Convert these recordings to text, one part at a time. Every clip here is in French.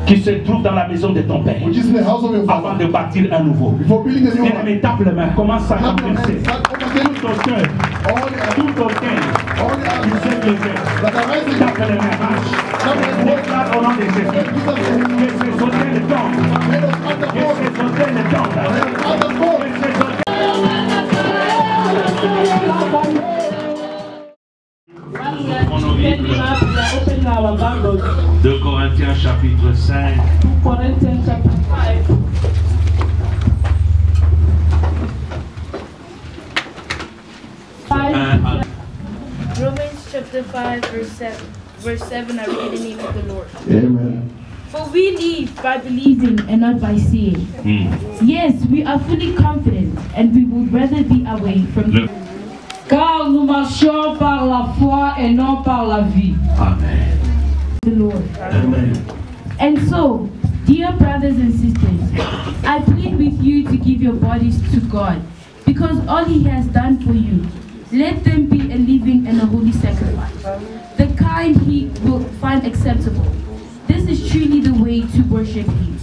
qui se trouve dans la maison de ton père avant de bâtir un nouveau. Bien-aimé, tape les mains, commence à renverser tout auteur qui s'est levé. Tape les mains, marche. Déclare au nom de Jésus que ces autels tombent. Que ces autels tombent. Que ces autels. 2 Corinthiens chapitre 5. Romans chapter 5 verse 7 I read in the name of the Lord. Amen. For we live by believing and not by seeing. Yes, we are fully confident and we would rather be away from you. Car nous marchons par la foi et non par la vue. Amen. The Lord. Amen. And so, dear brothers and sisters, I plead with you to give your bodies to God, because all He has done for you. Let them be a living and a holy sacrifice, the kind He will find acceptable. This is truly the way to worship Him.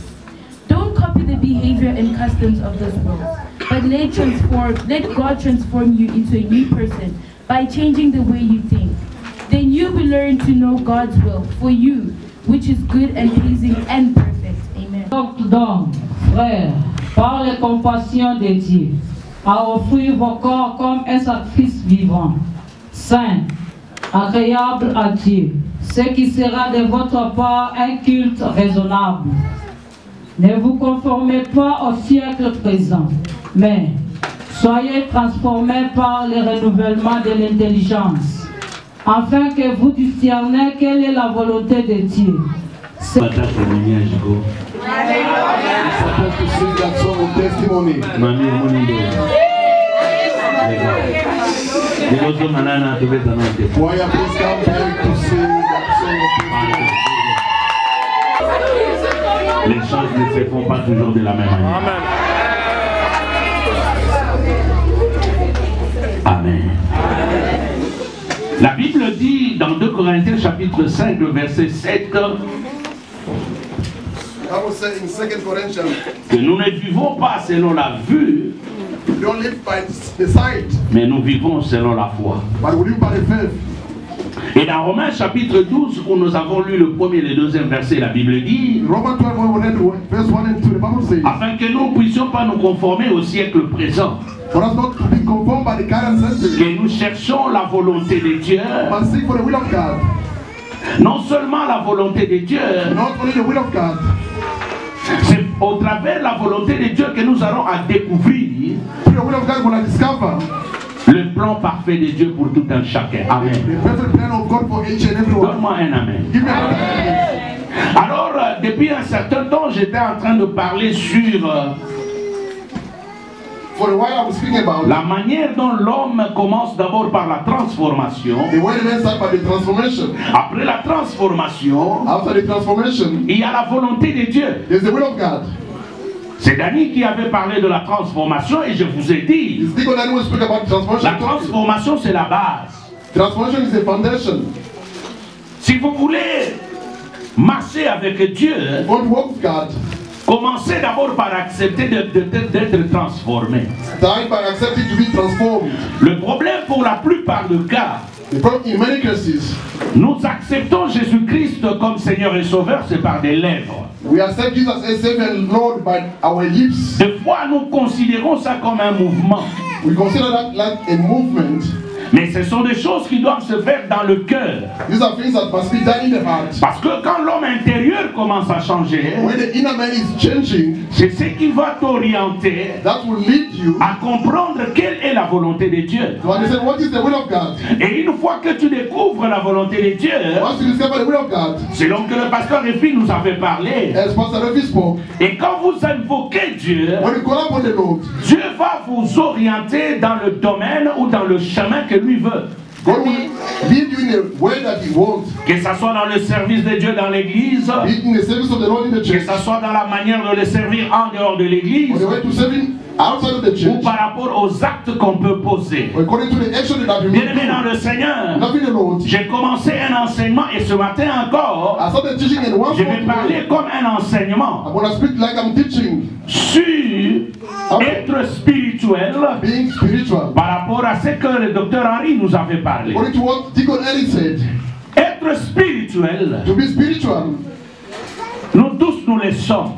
Don't copy the behavior and customs of this world, but let God transform you into a new person by changing the way you think. Then you will learn to know God's will for you, which is good and pleasing and perfect. Amen. Donc, frères, par les compassions de Dieu, à offrir vos corps comme un sacrifice vivant, saint, agréable à Dieu, ce qui sera de votre part un culte raisonnable. Ne vous conformez pas au siècle présent, mais soyez transformés par le renouvellement de l'intelligence, afin que vous discerniez quelle est la volonté de Dieu. Les choses ne se font pas toujours de la même manière. Amen. La Bible dit dans 2 Corinthiens chapitre 5 verset 7 que nous ne vivons pas selon la vue, mais nous vivons selon la foi. Et dans Romains chapitre 12, où nous avons lu le premier et le deuxième verset, la Bible dit afin que nous ne puissions pas nous conformer au siècle présent, que nous cherchons la volonté de Dieu, non seulement la volonté de Dieu, c'est au travers de la volonté de Dieu que nous allons à découvrir le plan parfait de Dieu pour tout un chacun. Amen. Donne-moi un amen. Alors, depuis un certain temps, j'étais en train de parler sur la manière dont l'homme commence d'abord par la transformation. Après la transformation, il y a la volonté de Dieu. C'est Dani qui avait parlé de la transformation et je vous ai dit, la transformation c'est la base. Si vous voulez marcher avec Dieu, commencez d'abord par accepter d'être transformé. Le problème pour la plupart des cas, nous acceptons Jésus-Christ comme Seigneur et Sauveur, c'est par des lèvres. We accept Jesus as Savior and Lord by our lips. Des fois, nous considérons ça comme un mouvement. We consider that like a movement. Mais ce sont des choses qui doivent se faire dans le cœur. These are things that must be done in the heart. Parce que quand l'homme intérieur commence à changer, when the inner man is changing, c'est ce qui va t'orienter à comprendre quelle est la volonté de Dieu. To understand what is the will of God. Et une fois que tu découvres la volonté de Dieu, once you discover the will of God, selon que le pasteur Réfi nous avait parlé, as Pastor Réfi spoke, et quand vous invoquez Dieu, when you call upon the Lord, Dieu va vous orienter dans le domaine ou dans le chemin que lui veut. God will lead you in a way that He wants. Que ça soit dans le service de Dieu dans l'église, In the service of the Lord in the que church. ça soit dans la manière de le servir en dehors de On l'église, the way to serving outside of the ou church. par rapport aux actes qu'on peut poser. According to the action that we Bien-aimé dans do. le Seigneur, Loving the Lord. j'ai commencé un enseignement et ce matin encore, I started teaching in one je vais form parler today. comme un enseignement I'm going to speak like I'm teaching. sur être spirituel Being spiritual. par rapport à ce que le docteur Henry nous avait parlé. According to what Deacon Ellie said. Être spirituel, To be spiritual. nous tous nous le sommes.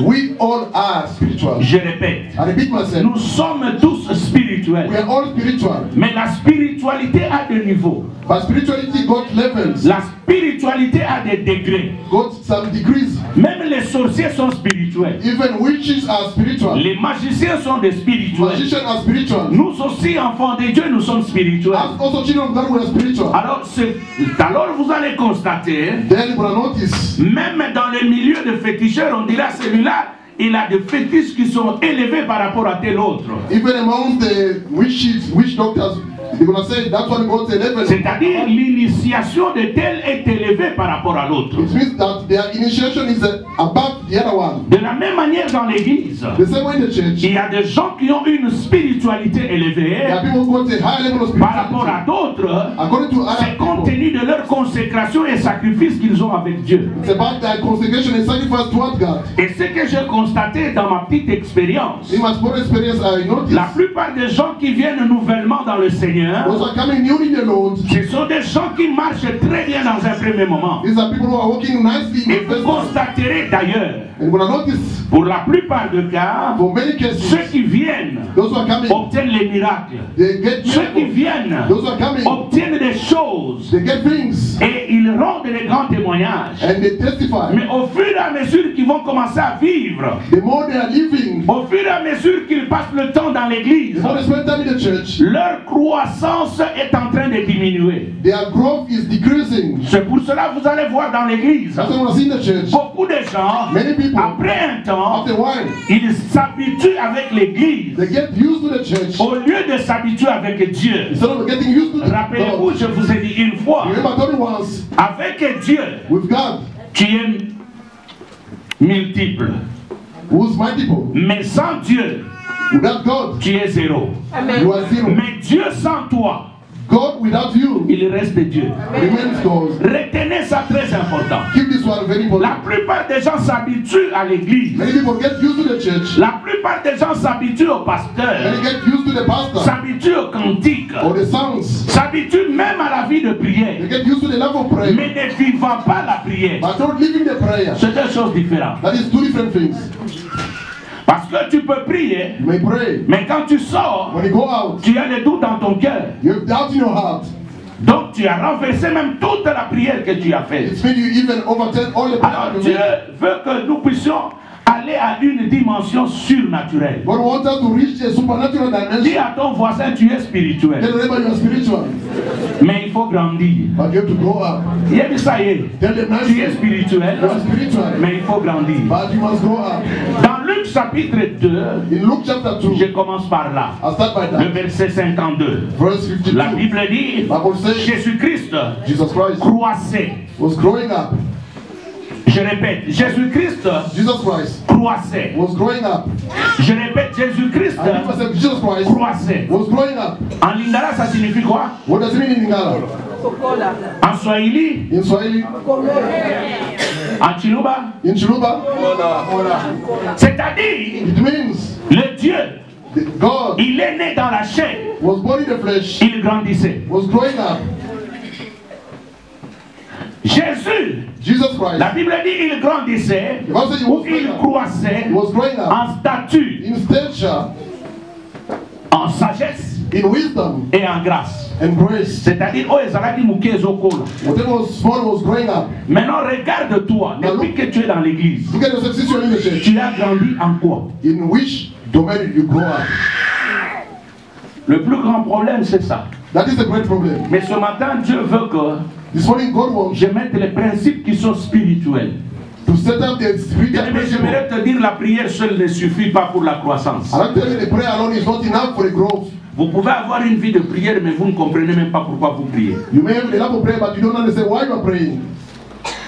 We all are spiritual. Je répète, I repeat myself. nous sommes tous spirituels. We are all spiritual. Mais la spiritualité a des niveaux. But spirituality got levels. La spiritualité a des degrés. Got some degrees. Même les sorciers sont spirituels. Even witches are spiritual. Les magiciens sont des spirituels. Magicians are spiritual. Nous aussi, enfants de Dieu, nous sommes spirituels. As also children of God, we are spiritual. Alors vous allez constater, Then you will notice, même dans le milieu de féticheurs, on dira celui-là, il a des fétiches qui sont élevés par rapport à tel autre. even among the witch doctors, they're going to say that one got a level. C'est-à-dire l'initiation de tel est élevée par rapport à l'autre. It means that their initiation is above the other one. De la même manière dans l'église, The same way in the church, il y a des gens qui ont une spiritualité élevée there are people who got a higher level of par rapport à spirituality. d'autres. According to other C'est compte people, tenu de leur consécration et sacrifice qu'ils ont avec Dieu. it's about their consecration and sacrifice toward God. Et ce que j'ai constaté dans ma petite expérience, In my small experience, I noticed la plupart des gens qui viennent nouvellement dans le Seigneur, those are coming new in the Lord. ce sont des gens qui marchent très bien dans un premier moment. These are people who are walking nicely in Et the vous first time. constaterez d'ailleurs, And you're going to notice, pour la plupart des cas, for many cases, ceux qui viennent those who are coming, obtiennent les miracles. they get Ceux qui miracles. viennent Those who are coming, obtiennent des choses they get things, et ils rendent des grands témoignages. and they testify. Mais au fur et à mesure qu'ils vont commencer à vivre, The more they are living, au fur et à mesure qu'ils passent le temps dans the l'église, more they spend time in the church, leur croissance est en train de diminuer. their growth is decreasing. C'est pour cela que vous allez voir dans l'église, That's what I see in the church. beaucoup de gens, Many people, après un temps, after a while, ils s'habituent avec l'église they get used to the church au lieu de s'habituer avec Dieu. instead of getting used to the Rappelez-vous, God. je vous ai dit une fois, Remember, I told you once, avec Dieu, with God, tu es multiple. who's multiple, Mais sans Dieu, without God, tu es zéro. you are zero. Mais Dieu sans toi, God without you il reste Dieu. remains God. Retenez ça très important. Keep this one very La important. plupart des gens s'habituent à l'église. Many people get used to the church, La plupart des gens s'habituent au and pasteur, they get used to the pastor s'habituent au cantique, or the songs. s'habituent même à la vie de They prière, get used to the love of prayer, mais ne vivant pas la prière. but not living the prayer. C'est deux choses différentes. That is two different things. Parce que tu peux prier, You may pray. mais quand tu sors, When you go out, tu as des doutes dans ton cœur. you have doubt in your heart. Donc tu as renversé même toute la prière que tu as faite. It's made you even overturn all the Alors prayer you Dieu made. veut que nous puissions aller à une dimension surnaturelle. God wants us to reach a supernatural Dis dimension. à ton voisin, tu es spirituel. Tell them you are spiritual, Mais il faut grandir. but you have to grow up. Il a dit ça y est. Tell them Tu es nicely, spirituel, you are spiritual, mais il faut grandir. but you must grow up. Dans Luc chapitre 2, In Luke chapter 2, je commence par là. I'll start by Le that. verset 52. Verse La 52. Bible dit, Bible says Jésus-Christ Jesus Christ croissait. was growing up. Je répète, Jésus-Christ Jesus Christ croissait. was growing up. Je répète, Jésus-Christ And people said Jesus Christ croissait. was growing up. En lingala, ça signifie quoi? What does it mean in Lingala? En Swahili, In Swahili? en Chiluba. In Chiluba? C'est-à-dire, It means le Dieu, God il est né dans la chair, was born in the flesh, il grandissait. was growing up. Jésus, Jesus Christ, la Bible dit, il grandissait, the Bible says he ou was growing il up. croissait He was growing up en stature, in stature, en sagesse in wisdom, et en grâce. and grace. C'est-à-dire, oh, ezalaki muke ezokola. Whatever was small was growing up. Maintenant, regarde-toi, depuis que tu es dans l'église, Look at yourself since you're in the church. tu as grandi en quoi? In which domain did you grow up? Le plus grand problème, c'est ça. That is the great problem. Mais ce matin, Dieu veut que This morning, God wants je mette les principes qui sont spirituels. to set up the spiritual Mais principle. j'aimerais te dire, la prière seule ne suffit pas pour la croissance. And I'm telling you, the prayer alone is not enough for the growth. Vous pouvez avoir une vie de prière, mais vous ne comprenez même pas pourquoi vous priez. You may have a love of prayer, but you don't understand why you are praying.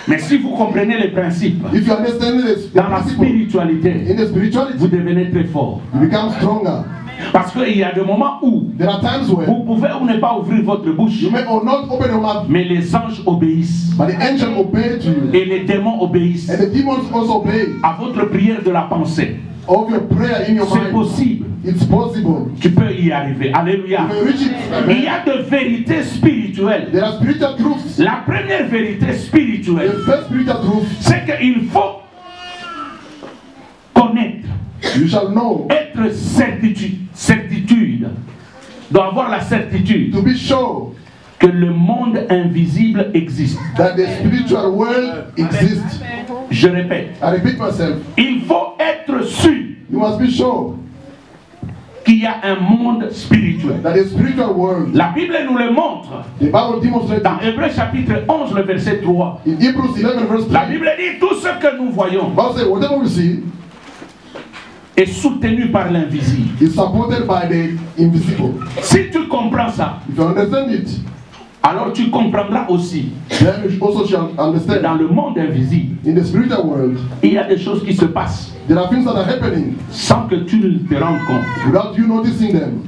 Mais si vous comprenez les principes, If you understand dans la spiritualité, in the spirituality, vous devenez très fort. you become stronger. Parce qu'il y a des moments où There are times where vous pouvez ou ne pas ouvrir votre bouche, you may or not open your mouth, mais les anges obéissent. but the angel obey to you. Et les démons obéissent And the demons also obey à votre prière de la pensée. of your prayer in your C'est mind. possible. It's possible. Tu peux y arriver. Alléluia. You may reach it. Il y a de vérités spirituelles. There are spiritual truths. La première vérité spirituelle, The first spiritual truth, c'est qu'il faut connaître, you shall know, être certitude, doit avoir la certitude to be sure que le monde invisible existe. that the spiritual world exists. Je répète, I repeat myself. il faut être sûr You must be sure qu'il y a un monde spirituel. that the spiritual world, La Bible nous le montre the Bible demonstrates dans Hébreux chapitre 11, le verset 3. in Hebrews 11 verse 3. La Bible dit tout ce que nous voyons Bible says whatever we see est soutenu par l'invisible. is supported by the invisible. Si tu comprends ça, If you understand it, alors tu comprendras aussi then you also shall que understand dans le monde invisible, in the spiritual world il y a des choses qui se passent there are things that are happening sans que tu ne te rendes compte. without you noticing them.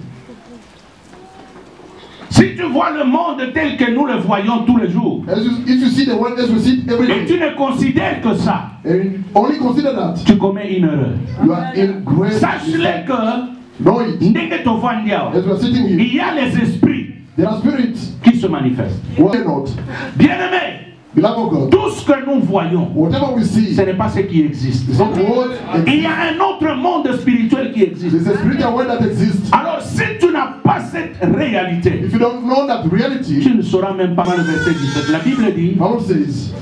Si tu vois le monde tel que nous le voyons tous les jours, If you see the world as we see it every et tu day, ne considères que ça, and only consider that, tu commets une erreur. you are in great Sache-le mistake. que Know it. ndenge tovandi As we are sitting here, il y a les esprits there are spirits qui se manifestent. who are not. Bien-aimés, Beloved of God, tout ce que nous voyons, whatever we see, ce n'est pas ce qui existe. it's not what Il y exists. a un autre monde spirituel qui existe. There's a spiritual world that exists. Alors si tu n'as pas cette réalité, If you don't know that reality, tu ne sauras même pas le verset 17. La Bible dit, Bible says,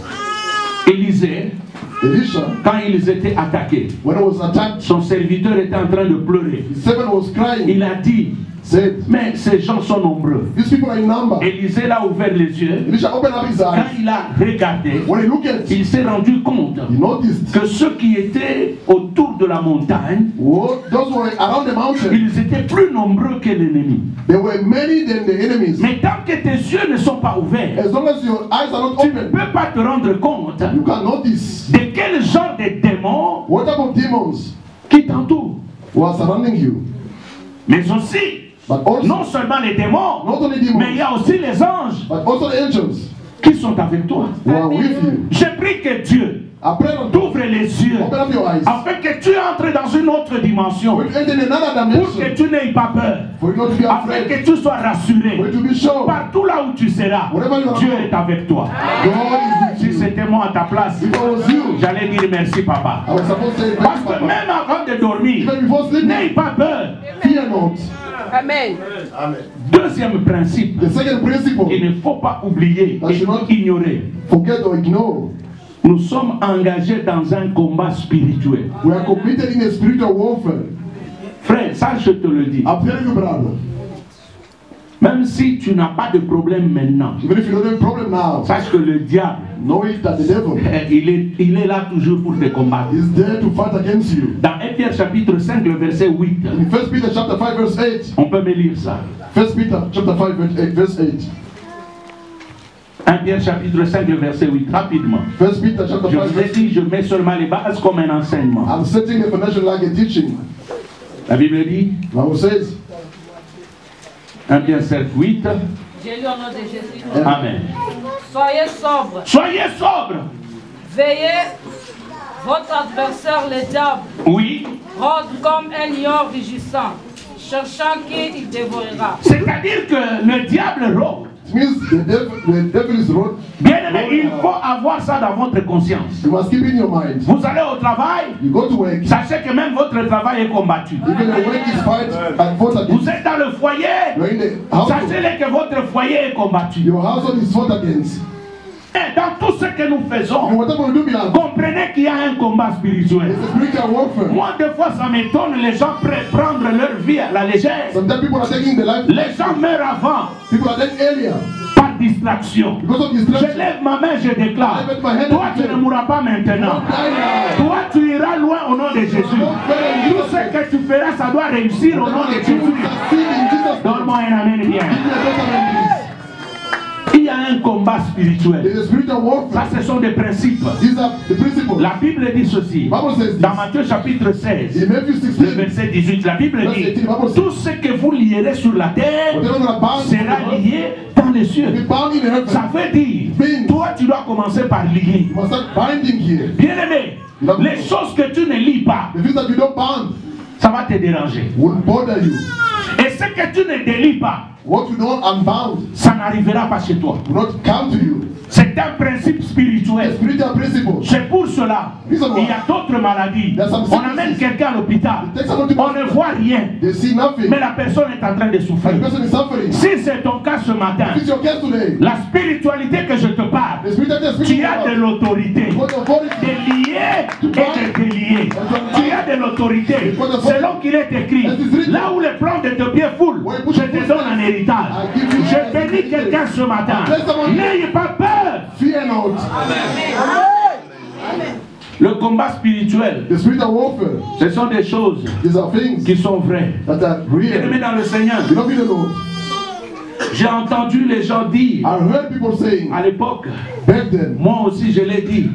Élisée, Elisha, quand ils étaient attaqués, when he was attacked, son serviteur était en train de pleurer. his servant was crying, Il a dit, said, mais ces gens sont nombreux. these people are in number. Élisée l'a ouvert les yeux. Elisha opened up his Quand eyes. il a regardé, When he looked at, il s'est rendu compte he noticed, que ceux qui étaient autour de la montagne, those who were around the mountain, ils étaient plus nombreux que l'ennemi. there were many than the enemies. Mais tant que tes yeux ne sont pas ouverts, As long as your eyes are not tu ne open, peux pas te rendre compte you can notice de quel genre de démons what type of demons qui t'entourent. who are surrounding you. Mais aussi, But also, non seulement les démons, not only mais il demons, y a aussi les anges but also the angels qui sont avec toi. who are with you. Je prie que Dieu I pray that t'ouvre les yeux open up your eyes. afin que tu entres dans une autre dimension For you to enter in another pour que dimension. tu n'aies pas peur, For you not to be afin afraid. que tu sois rassuré. For you to be sure. Partout là où tu seras, Wherever you are Dieu going, est avec toi. God is Si with you. c'était moi à ta place, If I was you, j'allais dire merci papa. I was supposed to say Parce thank que you, Papa. même avant de dormir, Even before sleeping, n'aie pas peur. fear not. Amen. Amen. Deuxième principe The second principle, qu'il ne faut pas oublier et ignorer. forget or ignore. Nous sommes engagés dans un combat spirituel. We are committed in a spiritual warfare. Frère, ça je te le dis. I'm telling you, brother. Même si tu n'as pas de problème maintenant, Even if you don't have a problem now, sache que le diable, know it that the devil il est là toujours pour te combattre. is there to fight against you. Dans 1 Pierre chapitre 5, le verset 8, In 1 Peter chapter 5 verse 8, on peut me lire ça. 1 Peter chapter 5 verse 8. 1 Pierre chapitre 5, le verset 8, rapidement. 1 Peter chapter Je 5 vous ai verse 8. dit, je mets seulement les bases comme un enseignement. I'm setting the foundation like a teaching. La Bible dit, Bible says, 1 Pierre 5, 8, J'ai lu au nom de Jésus. Amen. Soyez sobres, Soyez sobres. veillez. Votre adversaire, le diable, Oui, rôde comme un lion rugissant, cherchant qui il dévorera. c'est-à-dire que le diable rôde. it means the devil is wrong. Bien aimé, il faut avoir ça dans votre conscience. You must keep in your mind. Vous allez au travail, You go to work, sachez que même votre travail est combattu. even the work is fight and fought Vous against. êtes dans le foyer, You're in the household. sachez que votre foyer est combattu. Your household is fought against. Et dans tout ce que nous And faisons, whatever we do, beloved, comprenez qu'il y a un combat spirituel. it's a spiritual warfare. Moi, des fois, ça m'étonne, les gens prendre leur vie à la légère. Sometimes people are taking the life. Les gens meurent avant People are dead earlier par distraction. because of Je distraction. lève ma main, je déclare. Toi, tu ne mourras pas maintenant. Toi, tu iras loin au nom de Jésus. Tout ce que tu feras, ça doit réussir au nom de Jésus. Donne-moi un amen bien. Il y a un combat spirituel. Ça, ce sont des principes. La Bible dit ceci. Dans Matthieu chapitre 16, le verset 18, la Bible dit: tout ce que vous lierez sur la terre sera lié dans les cieux. Ça veut dire, toi, tu dois commencer par lier. Bien aimé, les choses que tu ne lis pas, ça va te déranger. Et ce que tu ne délis pas, ça n'arrivera pas chez toi. C'est un principe spirituel. C'est pour cela il y a d'autres maladies. On amène quelqu'un à l'hôpital, on ne voit rien, mais la personne est en train de souffrir. Si c'est ton cas ce matin, la spiritualité que je te parle, tu as de l'autorité de lier et de délier. Tu as de l'autorité selon qu'il est écrit: là où les plans de tes pieds foulent, je te donne un héritage. Je bénis quelqu'un ce matin. N'ayez pas peur. Fear not. Le combat spirituel, ce sont des choses qui sont vraies. Bien-aimés dans le Seigneur, j'ai entendu les gens dire à l'époque, moi aussi je l'ai dit,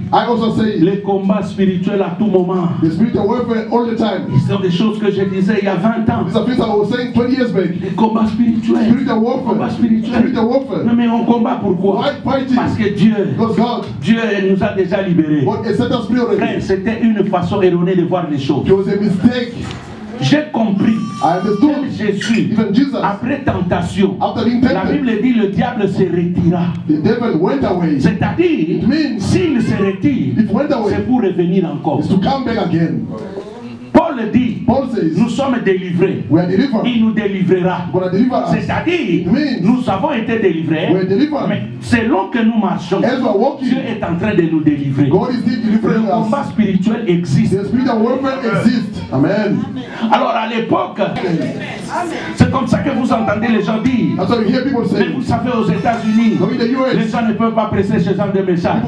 les combats spirituels à tout moment. Ce sont des choses que je disais il y a 20 ans. Les combats spirituels. Non, mais on combat pourquoi? Parce que Dieu nous a déjà libérés. C'était une façon erronée de voir les choses. J'ai compris que Jésus, après tentation, la Bible dit le diable se retira. C'est-à-dire, s'il se retire, c'est pour revenir encore. Paul dit, nous sommes délivrés. Il nous délivrera. C'est-à-dire, nous avons été délivrés, mais selon que nous marchons, Dieu est en train de nous délivrer. Le combat spirituel existe. Amen. Alors à l'époque, c'est comme ça que vous entendez les gens dire. Mais vous savez, aux États-Unis, les gens ne peuvent pas presser ce genre de message.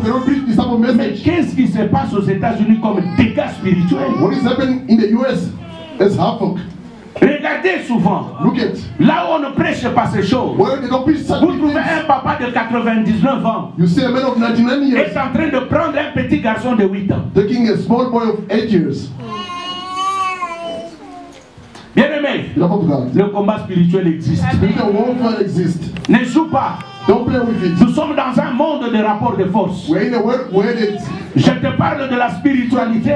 Mais qu'est-ce qui se passe aux États-Unis comme dégâts spirituels? The US is havoc. Regardez souvent, là où on ne prêche pas ces choses, vous trouvez un papa de 99 ans est en train de prendre un petit garçon de 8 ans. Taking a small boy of 8 years. Bien aimé, le combat spirituel existe. Ne joue pas. Nous sommes dans un monde de rapports de force. Je te parle de la spiritualité.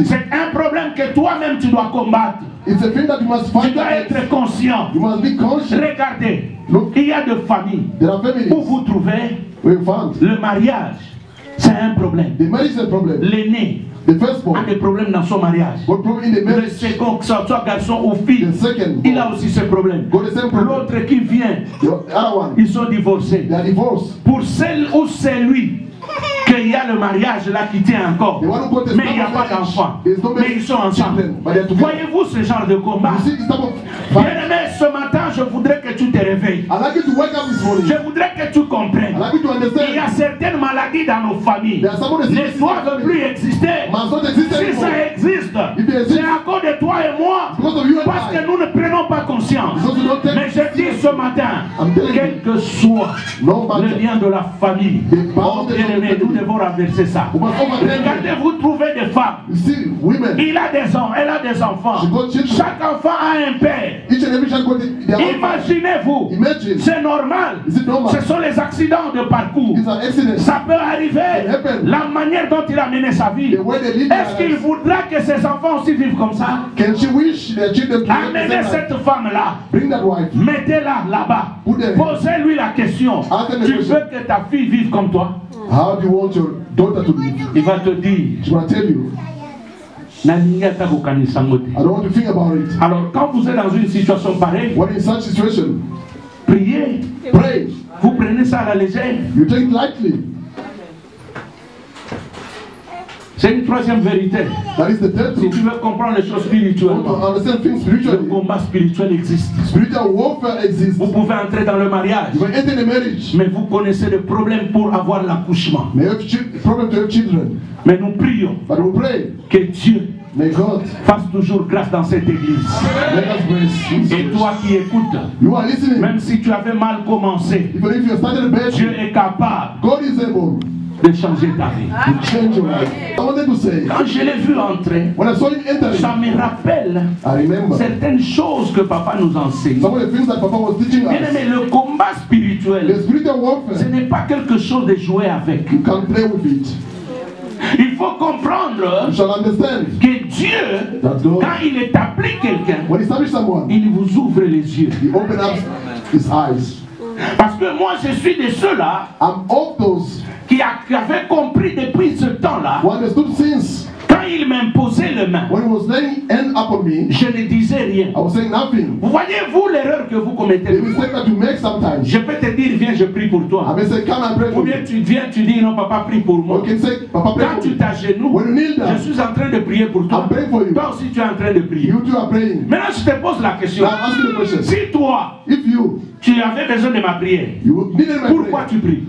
C'est un problème que toi-même tu dois combattre. Tu dois être conscient. Regardez, il y a des familles où vous trouvez le mariage. C'est un problème. L'aîné a des problèmes dans son mariage. Le second, que ce soit garçon ou fille, il a aussi ce problème. L'autre qui vient, ils sont divorcés. Pour celle ou celui qu'il y a le mariage là qui tient encore, mais il n'y a pas d'enfant, mais ils sont ensemble. Voyez-vous ce genre de combat? Bien aimé, ce matin je voudrais que tu te réveilles. Je voudrais que tu comprennes. Il y a certaines maladies dans nos familles ne doivent plus exister. Si ça existe, c'est à cause de toi et moi, parce que nous ne prenons pas conscience. Mais je dis ce matin, quel que soit le lien de la famille, bien-aimé, nous devons renverser ça. Regardez, vous trouvez des femmes. Il a des hommes, elle a des enfants. Chaque enfant a un père. Imaginez-vous, c'est normal. Ce sont les accidents de parcours. Ça peut arriver. La manière dont il a mené sa vie. Est-ce qu'il voudra que ses enfants aussi vivent comme ça? Amenez cette femme-là. Mettez-la là-bas. Posez-lui la question. Tu veux que ta fille vive comme toi? How do you want your daughter to live? Il va te dire. She will tell you. I don't want to think about it. Alors quand vous êtes dans une situation pareille, when in such situation, priez. Pray. Vous prenez ça à la légère. You take it lightly. C'est une troisième vérité. That is the third si tu veux comprendre les choses spirituelles, le combat spirituel existe. Spiritual warfare exists. Vous pouvez entrer dans le mariage, you can enter the marriage, mais vous connaissez des problèmes pour avoir l'accouchement. Problem to have children. Mais nous prions But we pray que Dieu fasse toujours grâce dans cette église. Et toi qui écoutes, même si tu avais mal commencé, Dieu est capable de changer ta vie. Quand je l'ai vu entrer, ça me rappelle certaines choses que papa nous enseigne. Bien aimé, le combat spirituel, ce n'est pas quelque chose de jouer avec. Il faut comprendre que Dieu, quand il établit quelqu'un, il vous ouvre les yeux. Parce que moi je suis de ceux-là qui avaient compris depuis ce temps-là, quand il m'imposait les mains, je ne disais rien. Vous voyez, vous, l'erreur que vous commettez. Je peux te dire, viens, je prie pour toi. Ou bien tu viens, tu dis, non, papa, prie pour moi. Quand tu t'agenouilles, je suis en train de prier pour toi. Toi aussi, tu es en train de prier. Maintenant, je te pose la question. Si toi, tu avais besoin de ma prière, pourquoi tu pries?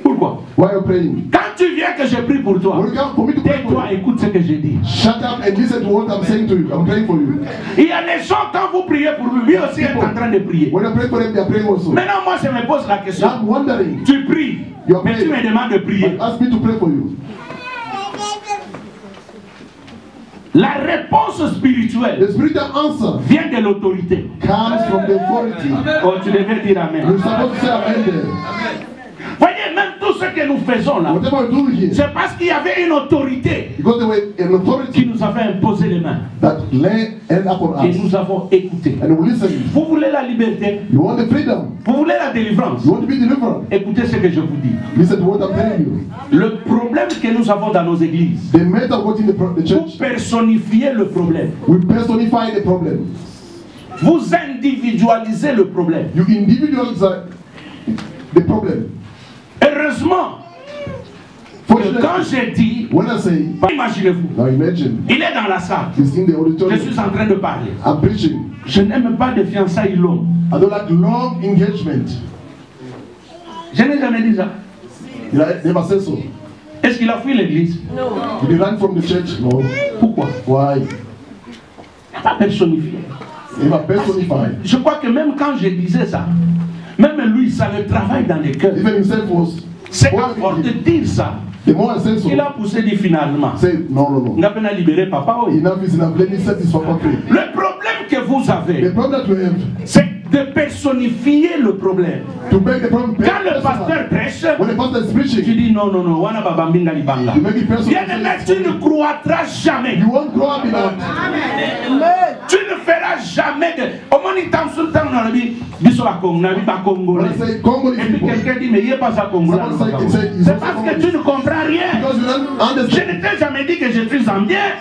Pourquoi? Quand tu viens que je prie pour toi, tais-toi, écoute ce que je dis. Shut up and listen to what I'm saying to you. I'm praying for you. Il y a des gens, quand vous priez pour lui, lui aussi est en train de prier. When I pray for them, they are praying also. Maintenant, moi, je me pose la question. I'm wondering. Tu pries, mais tu me demandes de prier. Ask me to pray for you. La réponse spirituelle vient de l'autorité. Oh, tu devais dire Amen. Voyez, même tout ce que nous faisons là, c'est parce qu'il y avait une autorité qui nous avait imposé les mains. Et nous avons écouté. Vous voulez la liberté? Vous voulez la délivrance? Écoutez ce que je vous dis. Le problème que nous avons dans nos églises, vous personnifiez le problème. Vous individualisez le problème. Heureusement, quand j'ai dit, imaginez-vous, il est dans la salle, je suis en train de parler. Je n'aime pas de fiançailles longues. Je n'ai jamais dit ça. Est-ce qu'il a fui l'église? Non. Pourquoi? Why? Il n'a pas personnifié. Je crois que même quand je disais ça, même lui, ça le travaille dans les cœurs. C'est à force de dire ça qu'il a poussé dit finalement. Non. Il n'a pas libéré papa. Le problème que vous avez, c'est de personnifier le problème. Quand le pasteur prêche, tu dis non, tu ne croîtras jamais. Tu ne feras jamais de... Et puis quelqu'un dit, mais il n'y a pas ça congolais. C'est parce que tu ne comprends rien. Je ne t'ai jamais dit que je suis zambien.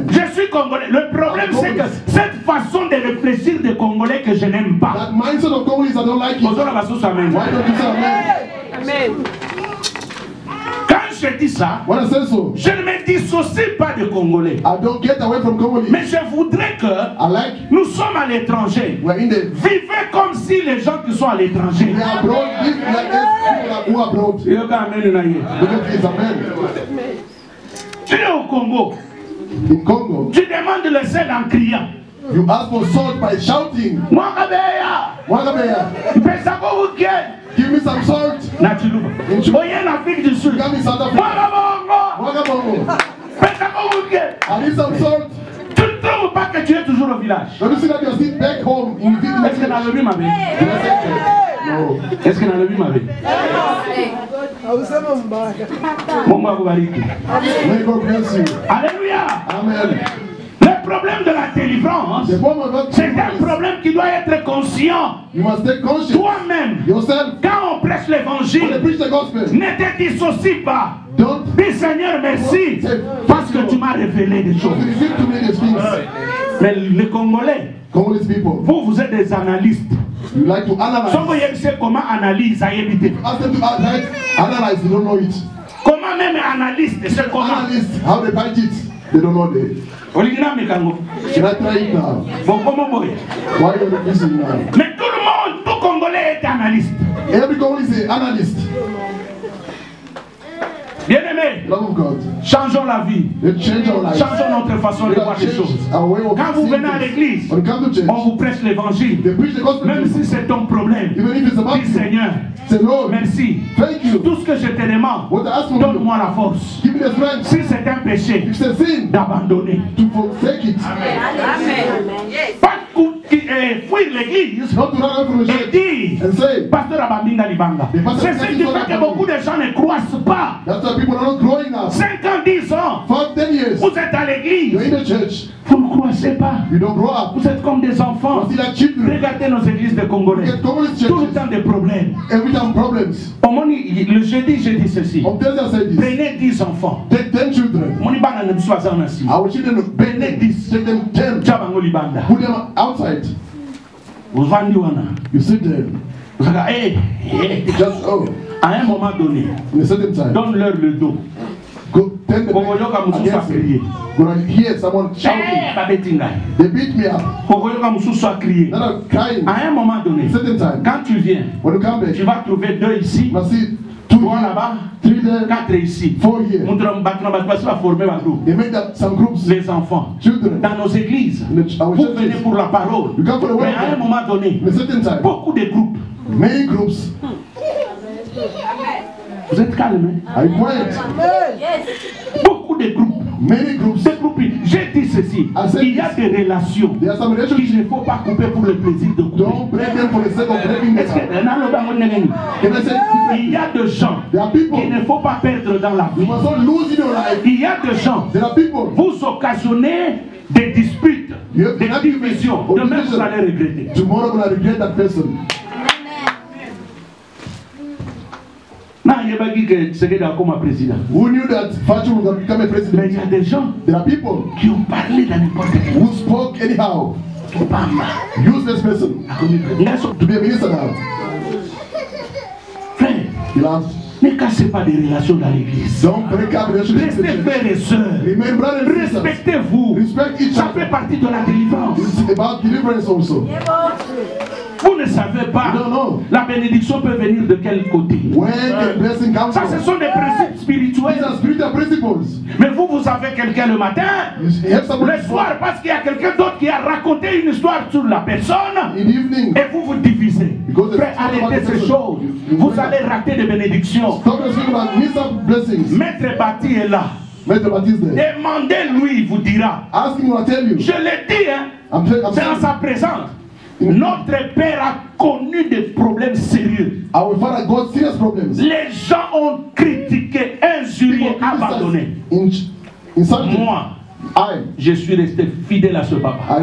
Je suis congolais. Le problème, c'est que cette façon de réfléchir des Congolais que je n'aime pas. Quand je dis ça, je ne me dissocie pas de Congolais. Mais je voudrais que nous sommes à l'étranger. Vivez comme si les gens qui sont à l'étranger. Tu es au Congo. Tu demandes le sel en criant. You ask for salt by shouting. Give me some salt. Give me Sud. I need some salt. Tu ne trouves pas que tu es toujours au village? Don't you see that you're still back home in the village? Est-ce que dans le but, ma vie? No. Est-ce que dans le but, ma vie? May God bless you. Alléluia. Amen. Le problème de la délivrance, c'est un problème qui doit être conscient. Toi-même, quand on prêche l'évangile, ne te dissocie pas. Dis Seigneur merci parce que tu m'as révélé des choses. Mais les Congolais, vous êtes des analystes. You like to analyze. Vous savez comment analyse à éviter. Ask them to analyze, they don't know it. Comment même analyste, c'est comment? Analyst, how they bite it, they don't know it. Can I try it now? Why are you refusing now? Mais tout le monde, tout Congolais est analyste. Every Congolese is an analyst. Bien-aimés, changeons la vie. Changeons notre façon de voir les choses. Quand vous venez à l'église, on vous prêche l'évangile. Même si c'est ton problème, dis Seigneur, merci. Tout ce que je te demande, donne-moi la force. Si c'est un péché, d'abandonner. Pas fuir l'église et dire Pasteur Abandinga Libanga. C'est ce qui fait que beaucoup de gens ne croissent pas. 5 ans, 10 ans, vous êtes à l'église, vous ne croissez pas. Vous êtes comme des enfants. Regardez nos églises de Congolais. Tout le temps des problèmes. Le jeudi, j'ai dit ceci. Prenez 10 enfants. Prenez 10. Outside. You sit there. Just à un moment donné, donne-leur le dos. Gonna hear someone shouting. They beat me up. À un moment donné, quand tu viens, tu vas trouver 2 ici, 3 là-bas, 4 ici. They make that some groups. Les enfants, dans nos églises, vous venez pour la parole. Mais à un moment donné, beaucoup de groupes. Many groups. Vous êtes calme, hein? Beaucoup de groupes. Many groups. J'ai dit ceci. Il y a des relations qu'il ne faut pas couper pour le plaisir de couper. Don't break them for the sake of breaking them. Il y a des gens qu'il ne faut pas perdre dans la vie. You must not lose in your life. Il y a des gens, vous occasionnez des disputes, des divisions. Demain vous allez regretter. Tomorrow you will regret that person. Who knew that Fatou would become a president? Mais il y a des gens there are people qui ont parlé dans n'importe quel who spoke anyhow. Useless person to be a minister now. Frère, ne cassez pas des relations dans l'église. Don't break up relationships. Restez frères et sœurs. Respectez-vous. Ça fait partie de la délivrance. It's about deliverance also. Vous ne savez pas, la bénédiction peut venir de quel côté. Ça, ce sont des principes spirituels. Mais vous avez quelqu'un le matin, le soir, parce qu'il y a quelqu'un d'autre qui a raconté une histoire sur la personne, et vous vous divisez. Frère, arrêtez ces choses. Vous allez rater des bénédictions. Maître Bati est là. Demandez-lui, il vous dira. Je l'ai dit, hein, c'est en sa présence. Notre Père a connu des problèmes sérieux. Les gens ont critiqué, injurié, abandonné. Moi, je suis resté fidèle à ce papa.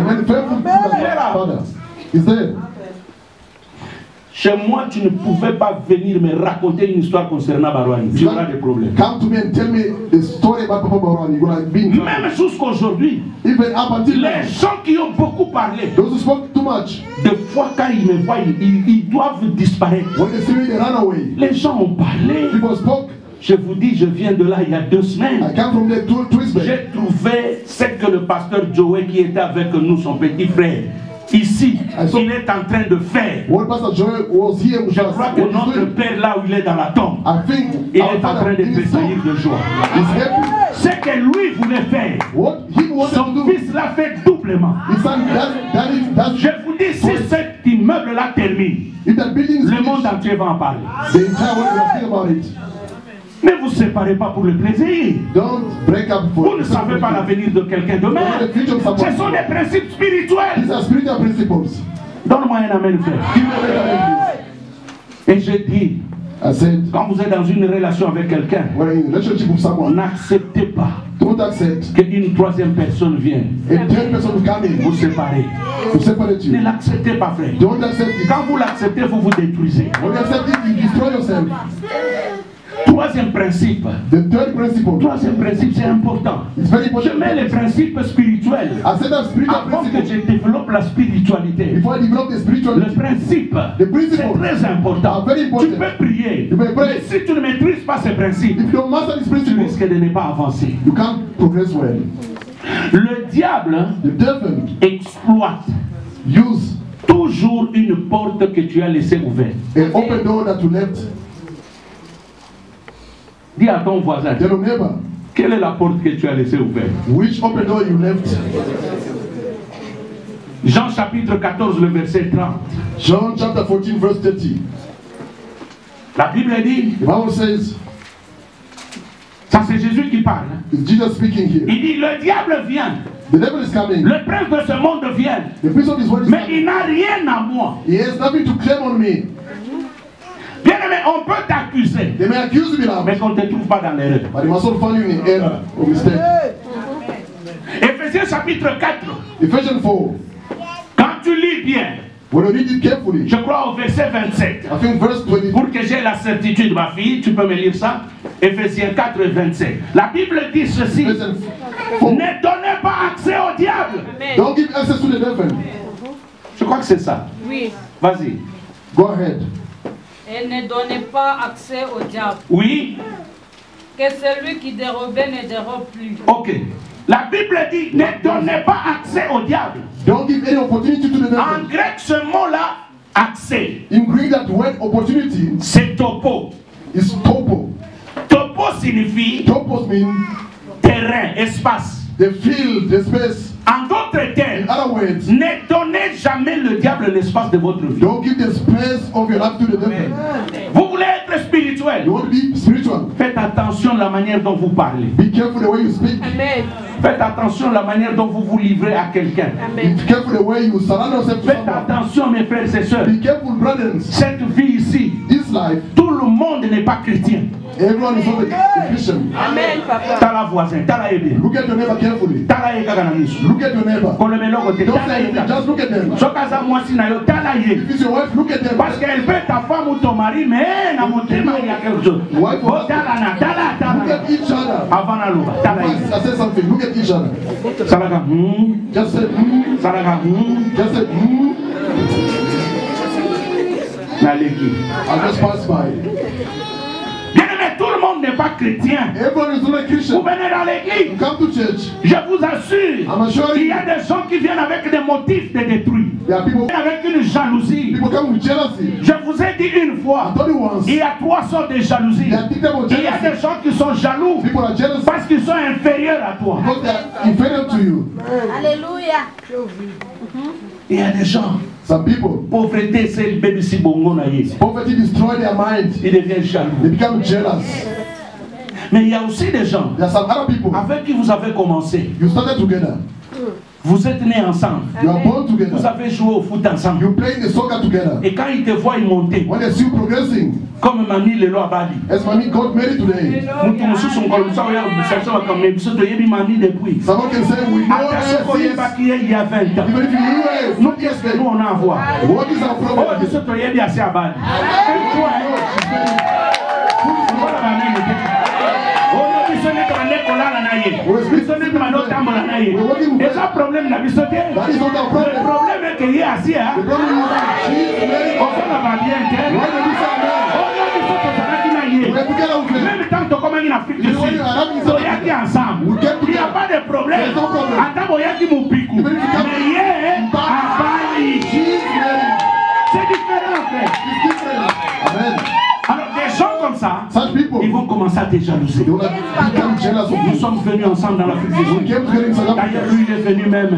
Chez moi, tu ne pouvais pas venir me raconter une histoire concernant Barouani. Tu auras des problèmes. Come to me and tell me the story about Papa Barouani. Même jusqu'aujourd'hui, les gens qui ont beaucoup parlé, those who spoke too much, des fois quand ils me voient, ils doivent disparaître. When they see me, they run away. Les gens ont parlé. People spoke. Je vous dis, je viens de là il y a 2 semaines. I come from there 2 weeks back. J'ai trouvé ce que le pasteur Joey qui était avec nous, son petit frère, ici, il est en train de faire. Je crois que notre Père, là où il est dans la tombe, il est en train de tressaillir de joie. Ce que lui voulait faire, son fils l'a fait doublement. Je vous dis, si cet immeuble-là termine, le monde entier va en parler. Ne vous séparez pas pour le plaisir. Vous ne savez pas l'avenir de quelqu'un demain. Ce sont des principes spirituels. Donne-moi un amen, frère. Et je dis, quand vous êtes dans une relation avec quelqu'un, n'acceptez pas qu'une 3e personne vienne vous séparer. Ne l'acceptez pas, frère. Quand vous l'acceptez, vous vous détruisez. 3e principe. Troisième principe, c'est important. Je mets les principes spirituels avant que je développe la spiritualité. Le principe, c'est très important. Tu peux prier, mais si tu ne maîtrises pas ces principes, tu risques de ne pas avancer. Le diable exploite toujours une porte que tu as laissée ouverte. Dis à ton voisin. Tell your neighbor. Quelle est la porte que tu as laissée ouverte? Which open door you left? Jean chapitre 14, le verset 30. John chapter 14, verse 30. La Bible dit, The Bible says, ça c'est Jésus qui parle. it's Jesus speaking here. Il dit, le diable vient. The devil is coming. Le prince de ce monde vient. The prince of this world is Mais coming. il n'a rien à moi. He has nothing to claim on me. Bien aimé, on peut t'accuser. They may accuse me now, Mais qu'on ne te trouve pas dans l'erreur. but they must not find you in error or mistake. Éphésiens chapitre 4. Ephesians 4. Quand tu lis bien, When you read it carefully, je crois au verset 27. I think verse 20. Pour que j'ai la certitude, ma fille, tu peux me lire ça. Éphésiens 4, 27. La Bible dit ceci. Ephesians 4. Ne donnez pas accès au diable. Don't give access to the devil. Je crois que c'est ça. Oui. Vas-y. Go ahead. Et ne donnez pas accès au diable. Oui. Que celui qui dérobait ne dérobe plus. Ok. La Bible dit ne donnez pas accès au diable. Don't give any opportunity to the En devil. grec, ce mot-là, accès, In Greek, that word opportunity c'est topo. is topo. Topo signifie Topos mean terrain, espace. the field, the space. En d'autres termes, In other words, ne donnez jamais le diable l'espace de votre vie. don't give the space of your life to the devil. Vous voulez être spirituel. You want to be spiritual. Faites attention à la manière dont vous parlez. Be careful the way you speak. Amen. Faites attention à la manière dont vous vous livrez à quelqu'un. Be careful the way you surround yourself to Faites someone. attention, mes frères et sœurs. Be careful, brothers. Cette vie ici, This life, tout le monde n'est pas chrétien. everyone is not a Christian. Amen, Papa. T'as la voisin, t'as la aidé. Look at your neighbor carefully. T'as la aidé kana miso. Look at your neighbor. Pour le mélange côté, Don't t'as la say anything, aidé. just look at them. Sokaza mwasi na yo, t'as la aidé. If it's your wife, look at them. Parce qu'elle peut ta femme ou ton mari, mais na motema il y a quelque chose. Wife Oh, t'as la, Look at each other. avant la loba, t'as la aidé. I said something. Look at each other. Salaka, Just say, salaka, Just say, na leki. I just passed by. Bien aimé, tout le monde n'est pas chrétien. Everyone is not a Vous Christian. venez dans l'église. Come to church. Je vous assure, I'm assuring il y you, a des gens qui viennent avec des motifs de détruire. there are people Avec une jalousie. come with jealousy. Je vous ai dit une fois, I told you once. il y a trois sortes de jalousie. They are thinking about Il y a jealousy. des gens qui sont jaloux People are jealous parce qu'ils sont inférieurs à toi. because they are inferior to you. Alléluia. Il y a des gens, Some people, pauvreté, c'est le bébé si bongo na yé. poverty destroy their mind. Ils deviennent jaloux. They become jealous. Mais il y a aussi des gens There are some other people. avec qui vous avez commencé. You started together. Vous êtes nés ensemble. You are born Vous together. avez joué au foot ensemble. You play the soccer together. Et quand ils te voient monter, When they see you progressing, comme Mamie Lelo Abadi, as mommy got married today, mutu mosusu ngolo musawo ya bisaso bakame biso toyebi Mamie depuis. someone can say, we know Ata her soko since. yebaki ye il y a 20 ans. Even if you knew her, Nous qu'est-ce que nous on a à voir? what is our Oh, problem? biso toyebi assez Abadi. Voilà banane te. Oh, no biso ne kane kolala na ye. Biso ne kane tambola na ye. Et ça problème na biso te. That is not our Le problem. problème est que ye assis hein. The problem is that she's married. On fait la bien te. Why did you say that? Oh, no biso tozalaki na We ye. are together with them. Même tant tokomaki na Afrique du Sud. Toyaki ensemble. Il n'y a pas de problème. Ata boyaki mopiku. Mais ye abali. She's married. C'est différent frère. It's different. Amen. Alors des gens comme ça, Such people, ils vont commencer à te jalouser. they will become jealous of Nous you. sommes venus ensemble dans l'Afrique du We Sud. came together in South D'ailleurs, Africa. lui, il est venu même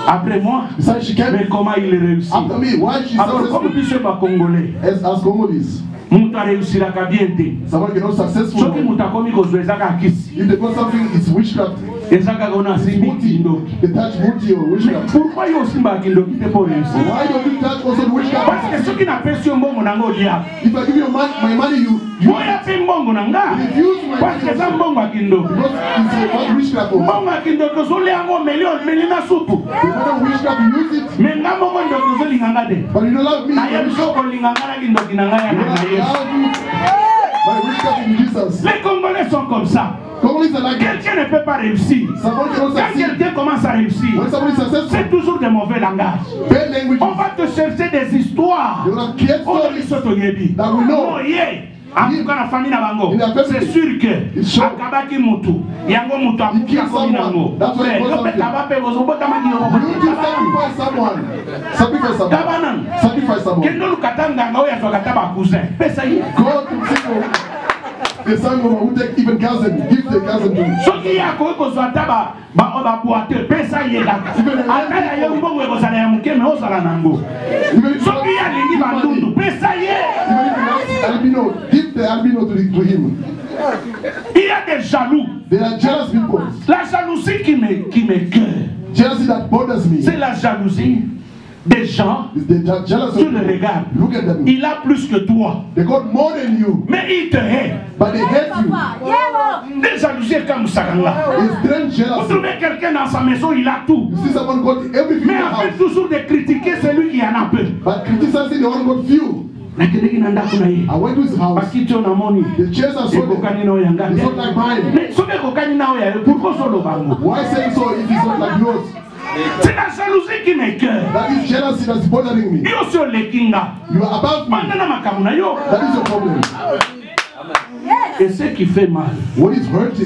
après moi. Besides, she came Mais comment il est réussi? after me. Why she's Alors, comme successful? tu sais pas congolais, As Congolese, mutu réussiraka bien te. someone cannot successful. Soki mutu akomi kozwa ezaka kisi. If they got something, it's witchcraft. Ezaka kona asimbi kindoki. They touch booty or Mais witchcraft. pourquoi yo osimba kindoki te pour réussir? Why don't you touch also the witchcraft? Parce que soki napesi yo mbongo nango olia. If I give you my money, you Oya pe mbongo nanga. refuse my Parce que eza money. mbongo ya kindoki. Because it's about witchcraft. Mbongo ya kindoki ozolia yango omeli na supu. The matter witchcraft, you use it, Mais nga moko ndoki ozolinganga te. but you don't love me. Nayebi soko olinganga na kindoki na ngai ya You na don't Yesu. love me. My witchcraft in Jesus. Les Congolais sont comme ça. Congolese are like that. Quelqu'un ne peut pas réussir. Someone cannot Quand succeed. quelqu'un commence à réussir, When somebody is successful, c'est toujours des mauvais langages. bad language. On va te chercher des histoires. They will not create Oh, stories. biso toyebi. That we know. Oh, yeah. En tout cas, la famille na bango. In their family. C'est sûr que It's sure. akabaki mutu. Yango mutu He akufa killed komi nango. someone. That's why he Frère, got yo pe something. kaba pe bozobota maki yo. You need to sacrifice someone. Sacrifice someone. Kabanan. Sacrifice someone. Kendo lukata nganga oyo azwaka ta ba cousin. Pesa ye. Go to people. the son who take even cousin, give the cousin to him. So qui a quoi que soit taba ba boite pesa yela. Atala yo mbongo ko sala ya muke me osala nango. So qui a lingi bandundu pesa ye. Albino, give the albino to him. Il y a des jaloux. There are jealous people. La jalousie qui me gueule. Jealousy that bothers me. C'est la jalousie des gens. Tu le regardes. Look at them. Il a plus que toi. They got more than you. Mais il te hait. But they hate you. Des jalousies comme ça. Vous trouvez quelqu'un dans sa maison, il a tout. You see someone got everything. Mais en fait toujours de critiquer celui qui en a peu. But criticizing the one got few. I went to his house. The chairs are so good. It's not like mine. Why say so if it's not like yours? C'est la jalousie qui m'écoeure. That is jealousy that's bothering me. You are above me. That is your problem. Et ce qui fait mal,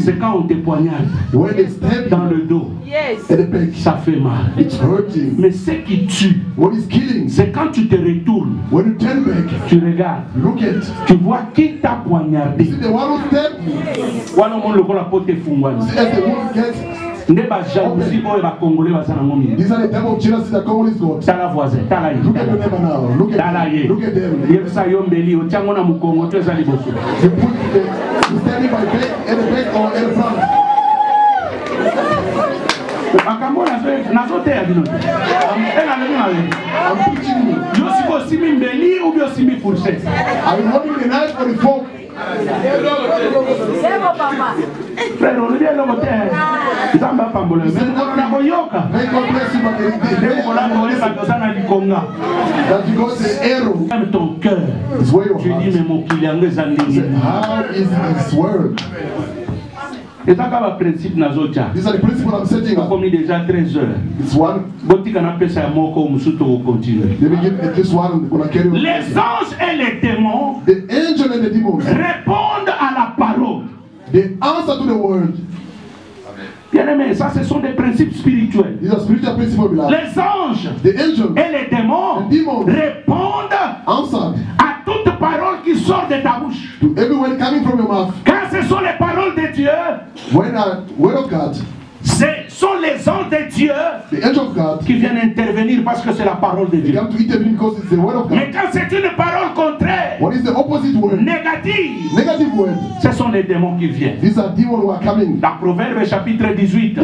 c'est quand on te poignarde dans le dos. Ça fait mal. Mais ce qui tue, c'est quand tu te retournes, tu regardes, tu vois qui t'a poignardé. These are the type of jealousy that Congolese got. Look at your neighbor now. Look at them. You standing by back, at the back or at the front. I'm teaching you. Are you holding the knife or the fork? Frère, on vient le terre. Zamba pambole. Mais on a yoka. Même ton cœur. Tu dis mais mon client les années. How is this word? Et ça comme principe nazocha. These are the principles I'm setting up. Comme déjà 13 heures. It's one. Boti kana pesa ya moko musuto continue. Let me give this one. Les anges et les démons. The angel and the demons répondent à la parole. They answer to the word. Bien-aimé, ça ce sont des principes spirituels. These are spiritual principles. Les anges the angels et les démons répondent à toute parole qui sort de ta bouche. To every word coming from your mouth. Quand ce sont les paroles de Dieu, when a word of God, ce sont les anges de Dieu qui viennent intervenir parce que c'est la parole de Dieu. Mais quand c'est une parole contraire, négative, ce sont les démons qui viennent. Dans Proverbe chapitre 18,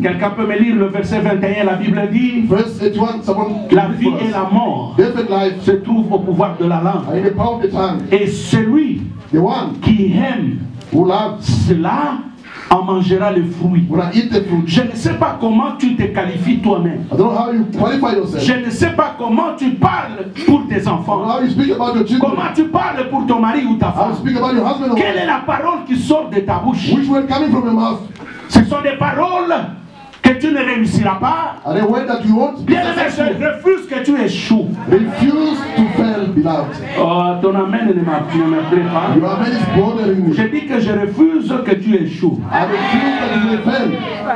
quelqu'un peut me lire le verset 21, la Bible dit la vie et la mort se trouvent au pouvoir de la langue. Et celui qui aime cela en mangera le fruit. Je ne sais pas comment tu te qualifies toi-même. Je ne sais pas comment tu parles pour tes enfants. Comment tu parles pour ton mari ou ta femme. Quelle est la parole qui sort de ta bouche? Ce sont des paroles que tu ne réussiras pas. Bien aimé, je refuse que tu échoues. Oh, ton amen ne m'appelle pas. Je dis que je refuse que tu échoues.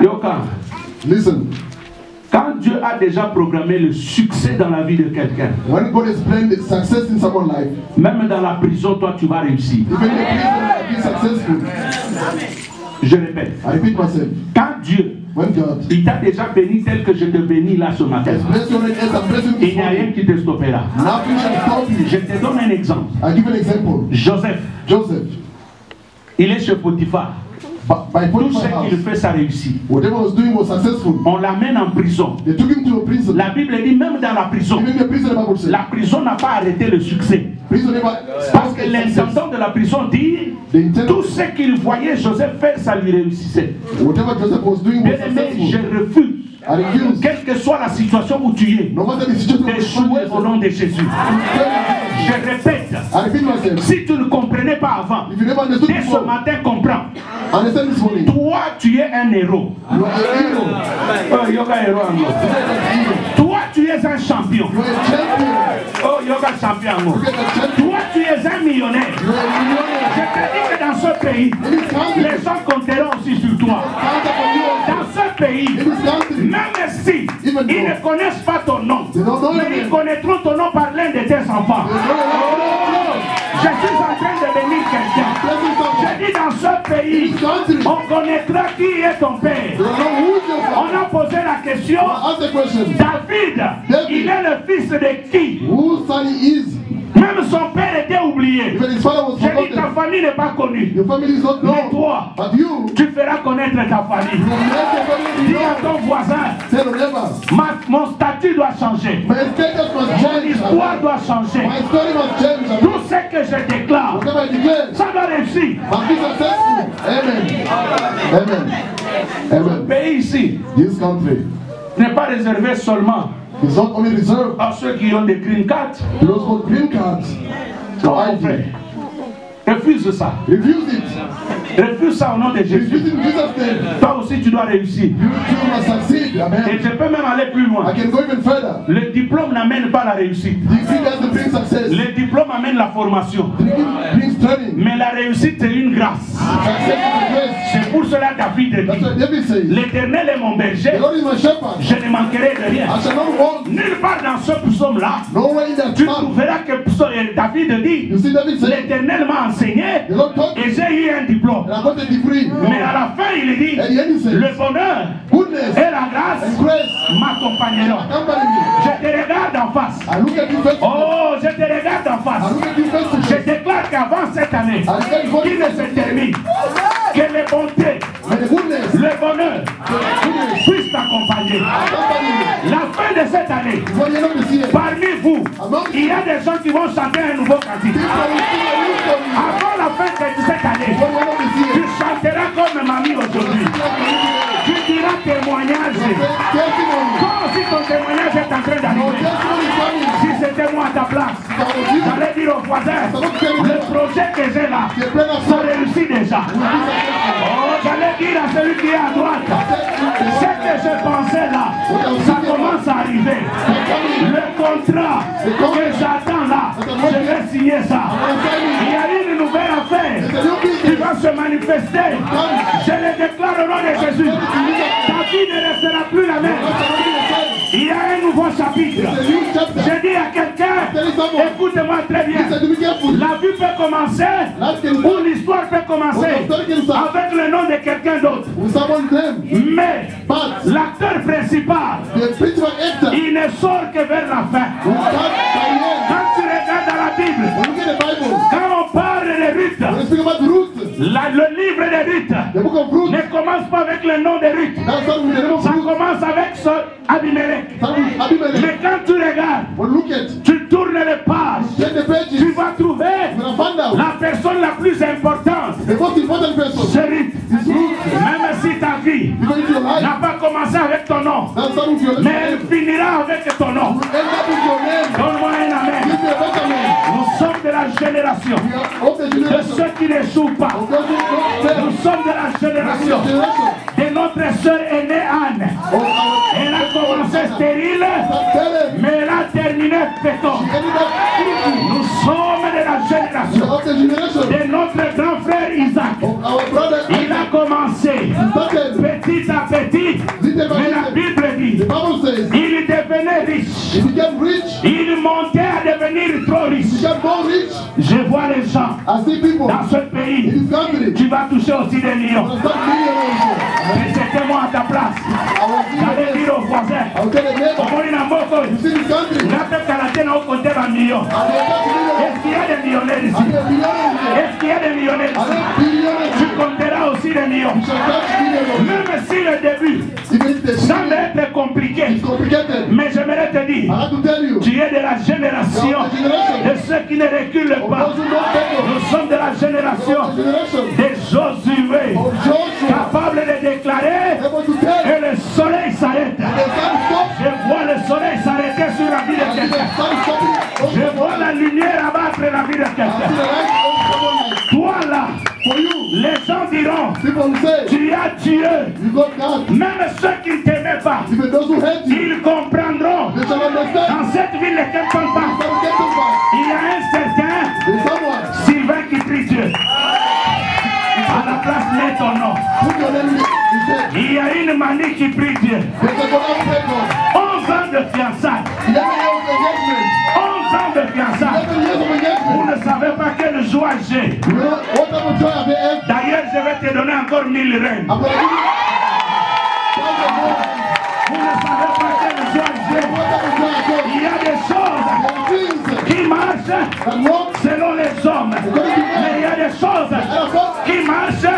Yoka, listen. Quand Dieu a déjà programmé le succès dans la vie de quelqu'un, même dans la prison, toi tu vas réussir. Je répète. Quand Dieu il t'a déjà béni tel que je te bénis là ce matin, il n'y a rien qui te stoppera. Je te donne un exemple. Joseph, il est chez Potiphar. Tout ce qu'il fait, ça réussit. On l'amène en prison. La Bible dit même dans la prison, la prison n'a pas arrêté le succès. Parce que l'intendant de la prison dit tout ce qu'il voyait Joseph faire, ça lui réussissait. Bien-aimé, je refuse, quelle que soit la situation où tu es, d'échouer au nom de Jésus. Je répète, si tu ne comprenais pas avant, dès ce matin comprends. Toi tu es un héros. Toi tu es un champion. Oh, yoga champion. Toi tu es un millionnaire. Je te dis que dans ce pays, les gens compteront aussi sur toi. Dans ce pays, même si ils ne connaissent pas ton nom, mais ils connaîtront ton nom par l'un de tes enfants. Oh, je suis en train de bénir quelqu'un. pays, on connaîtra qui est ton père. On a posé la question, David, il est le fils de qui? Même son père était oublié. J'ai dit, ta famille n'est pas connue. Mais toi, tu feras connaître ta famille. Dis à ton voisin, mon statut doit changer. Mon histoire doit changer. Tout ce que je déclare, ça doit réussir. Le pays ici n'est pas réservé seulement à ceux qui ont des green cards. Non, mon frère. Refuse ça. Refuse ça au nom de Jésus. Toi aussi tu dois réussir. Et je peux même aller plus loin. Le diplôme n'amène pas la réussite. Le diplôme amène la formation. Mais la réussite c'est une grâce. C'est pour cela David dit, l'Éternel est mon berger, je ne manquerai de rien. Nulle part dans ce psaume-là, tu trouveras que David dit, l'Éternel m'a enseigné et j'ai eu un diplôme. Mais à la fin il dit, le bonheur et la grâce m'accompagneront. Je te regarde en face. Oh, je te regarde en face. Je déclare qu'avant cette année, qui ne se termine, que les bontés, le bonheur puissent t'accompagner. La fin de cette année, parmi vous, il y a des gens qui vont chanter un nouveau cantique. Avant la fin de cette année, tu chanteras comme mamie aujourd'hui. Tu diras témoignage. Comme si ton témoignage est en train d'arriver. Si c'était moi à ta place, j'allais dire aux voisins, le projet que j'ai là, ça réussit déjà. Oh, j'allais dire à celui qui est à droite, ce que je pensais là, ça commence à arriver. Le contrat que j'attends là, je vais signer ça. Il y a une nouvelle affaire qui va se manifester. Je le déclare au nom de Jésus. Ta vie ne restera plus la même. Il y a un nouveau chapitre. Je dis à quelqu'un, écoute-moi très bien. La vie peut commencer, ou l'histoire peut commencer avec le nom de quelqu'un d'autre. Mais l'acteur principal, il ne sort que vers la fin. Quand tu regardes dans la Bible, quand on parle de Ruth, le livre de Ruth ne commence pas avec le nom de Ruth. Ça commence avec ce Abimelech. Mais quand tu regardes, tu tournes les pages, tu vas trouver la personne la plus importante. C'est Ruth. Même si ta vie n'a pas commencé avec ton nom, mais elle finira avec ton nom. Donne-moi un amen. Nous sommes de la génération de ceux qui n'échouent pas. Nous sommes de la génération de notre sœur aînée Anne. Elle a commencé stérile, mais elle a terminé fécond. Nous sommes de la génération de notre grand frère Isaac. Il a commencé petit à petit, mais la Bible dit, il devenait riche. Il montait à devenir trop riche. Je vois les gens dans ce pays. Tu vas toucher aussi des millions. Mais c'était moi à ta place. J'allais dire aux voisins, est-ce qu'il y a des millionnaires ici? Est-ce qu'il y a des millionnaires ici? Tu compteras aussi des millions. Même si le début semble être compliqué, mais j'aimerais te dire, tu es de la génération de ceux qui ne reculent pas. Nous sommes de la génération des Josué, capables de déclarer que le soleil s'arrête. Je vois le soleil s'arrêter sur la vie de quelqu'un. Je vois la lumière abattre la vie de quelqu'un. Toi là, les gens diront, tu as Dieu. Même ceux qui ne t'aimaient pas, ils comprendront. Dans cette ville, ne t'aiment pas. Il y a un certain Sylvain qui prie Dieu. À la place, mets ton nom. Il y a une manie qui prie Dieu. 11 ans de fiançailles. 11 ans de fiançailles. Vous ne savez pas quelle joie j'ai. D'ailleurs, je vais te donner encore 1000 reines. Vous ne savez pas quelle joie j'ai. Il y a des choses qui marchent selon les hommes. Mais il y a des choses qui marchent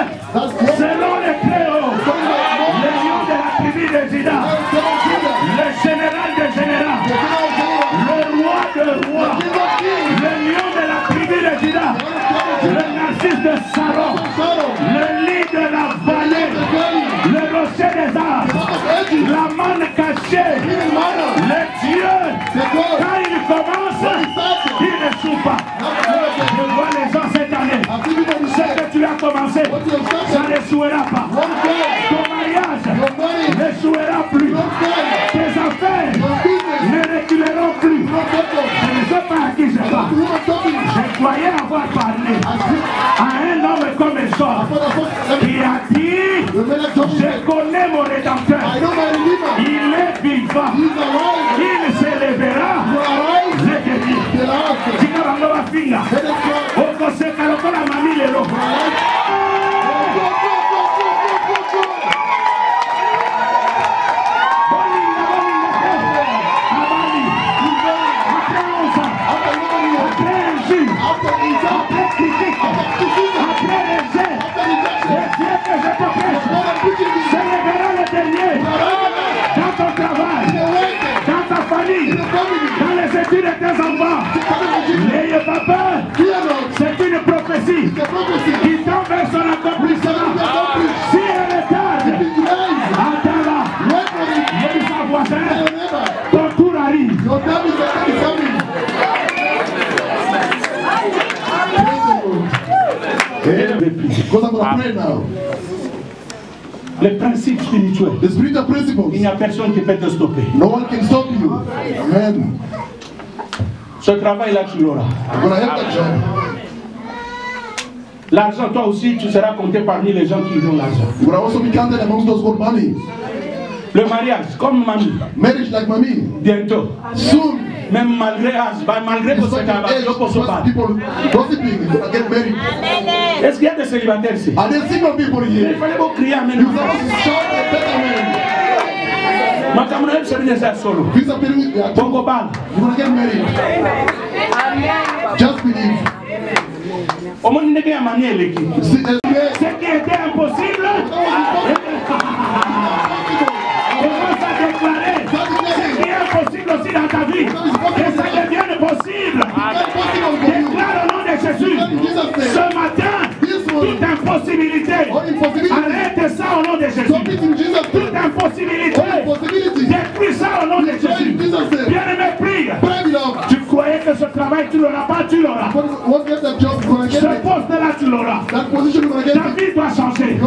selon les Cléos. Le lion de la tribu de Juda. Le général des généraux. Le roi de rois. Le lion de la tribu de Juda. Le narcisse de Saron. Le lit de la vallée. Le rocher des arbres. La manne cachée. Le Dieu. Quand il commence, il ne souffre pas. Je vois les gens cette année. Ce que tu as commencé, ça n'échouera pas. Ton mariage n'échouera plus. Tes affaires ne reculeront plus. Je ne sais pas à qui je parle. Je croyais avoir parlé à un homme comme Job qui a dit: je connais mon Rédempteur. Il est vivant. Il s'élèvera. Le guérir. Dans les études de tes enfants, n'ayez pas peur. C'est une prophétie qui tend vers son accomplissement. Si elle est tarde, attends-la. Dis à voisin, ton tour arrive. Les principes spirituels. The spiritual principles. Il n'y a personne qui peut te stopper. No one can stop you. Amen. Ce travail-là, tu l'auras. I'm gonna have that job. L'argent, toi aussi, tu seras compté parmi les gens qui ont l'argent. You will also be counted amongst those who got money. Le mariage, comme mamie. Marriage like mommy. Bientôt. Soon. Même malgré que ce travail, people gossiping, you gonna get married. Est-ce qu'il y a des célibataires ici? Are there single people here? Il fallait vous crier amen. You have to shout a better man. Ma camarade se met à solo. Please I'm telling you, Bongo bal. you're gonna get married. Just believe. Au moins, il n'y a qu'un manier l'équipe. Ce qui était impossible. Commence à déclarer ce qui est impossible aussi dans ta vie. Que ça devienne possible. Déclare au nom de Jésus. Ce matin, toute impossibilité. Arrête ça au nom de Jésus. Toute impossibilité. Détruis ça au nom de Jésus. Bien-aimé, prie. Tu croyais que ce travail, tu l'auras pas, tu l'auras. Ce poste-là, tu l'auras. Ta vie doit changer.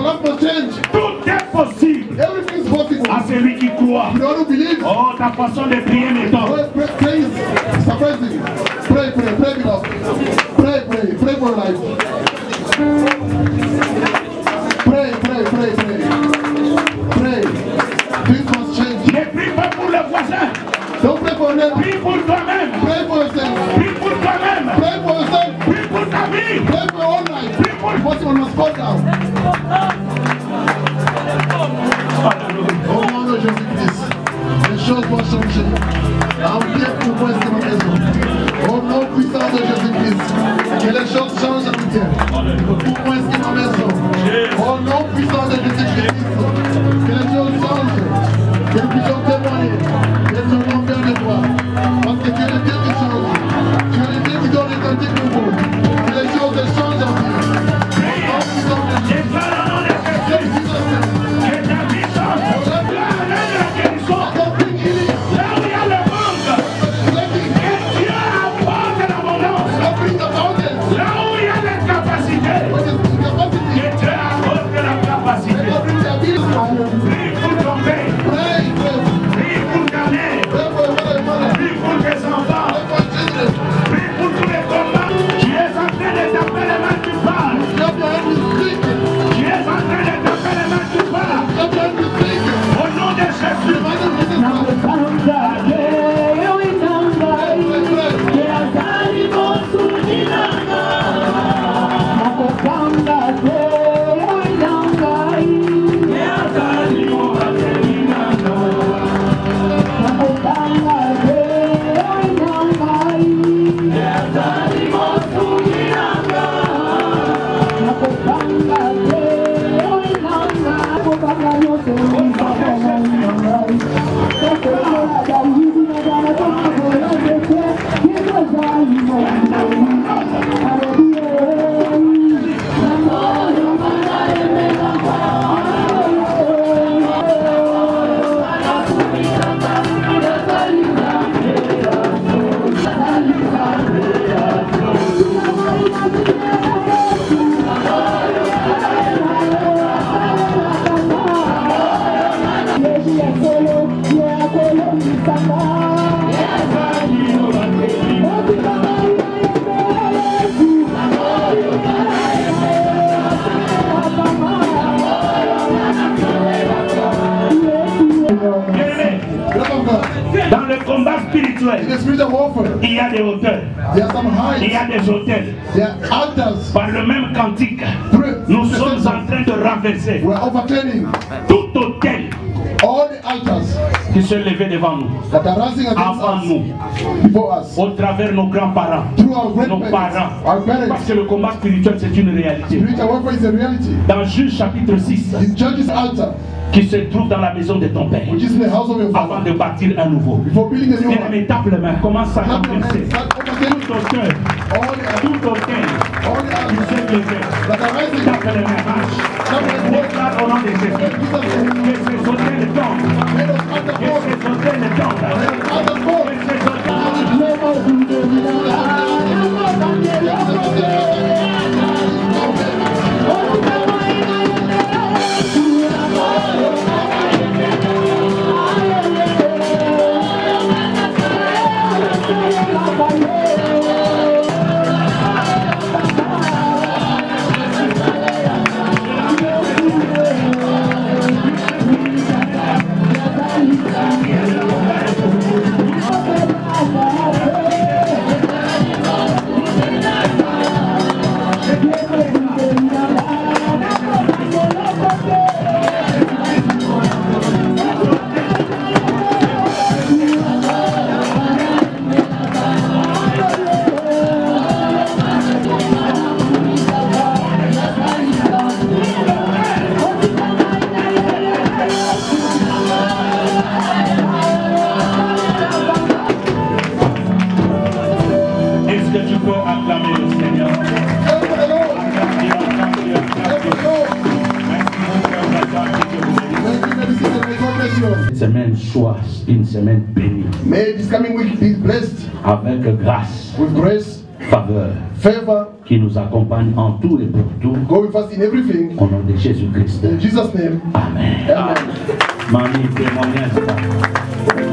Tout est possible. À celui qui croit. Oh, ta façon de prier m'étonne. Pray, beloved. Pray for life. Pray. Things must change. Ne prie pas pour le voisin. Don't pray for them. Prie pour toi-même. Pray for yourself. Prie pour toi-même. Pray for yourself. Prie pour ta vie. Pray for your own life. Prie pour possible must fall down. Oh mon Dieu Jésus-Christ, les choses vont changer. Empire pour moi, c'est ma maison. Au nom puissant de Jésus-Christ, que les choses changent en Dieu. Pour moi, c'est ma maison. Au nom puissant de Jésus-Christ, que les choses changent. Que nous puissions témoigner de ton nom vers les toi. Parce que tu es le Dieu qui change. Tu es le Dieu qui donne les cantiques nouveaux. Que les choses changent en Dieu. Au nom puissant de Jésus-Christ. spirituel, il y a des hauteurs, il y a des hôtels. Par le même cantique, nous sommes en train de renverser tout hôtel qui se levait devant nous, avant nous, au travers de nos grands-parents, nos parents, parce que le combat spirituel c'est une réalité. Dans Juge chapitre 6, qui se trouve dans la maison de ton père, avant de bâtir un nouveau. Bien, tape les mains, commence à renverser tout auteur, qui se levait, tape les mains, marche, déclare au nom de Jésus, que ces autels tombent, que ces autels tombent, que ces semaine soit une semaine bénie. May this coming week be blessed avec grâce, with grace, faveur, qui nous accompagne en tout et pour tout. Go with us in everything. Au nom de Jésus-Christ. In Jesus' name. Amen. Amen. Mamie, témoignage.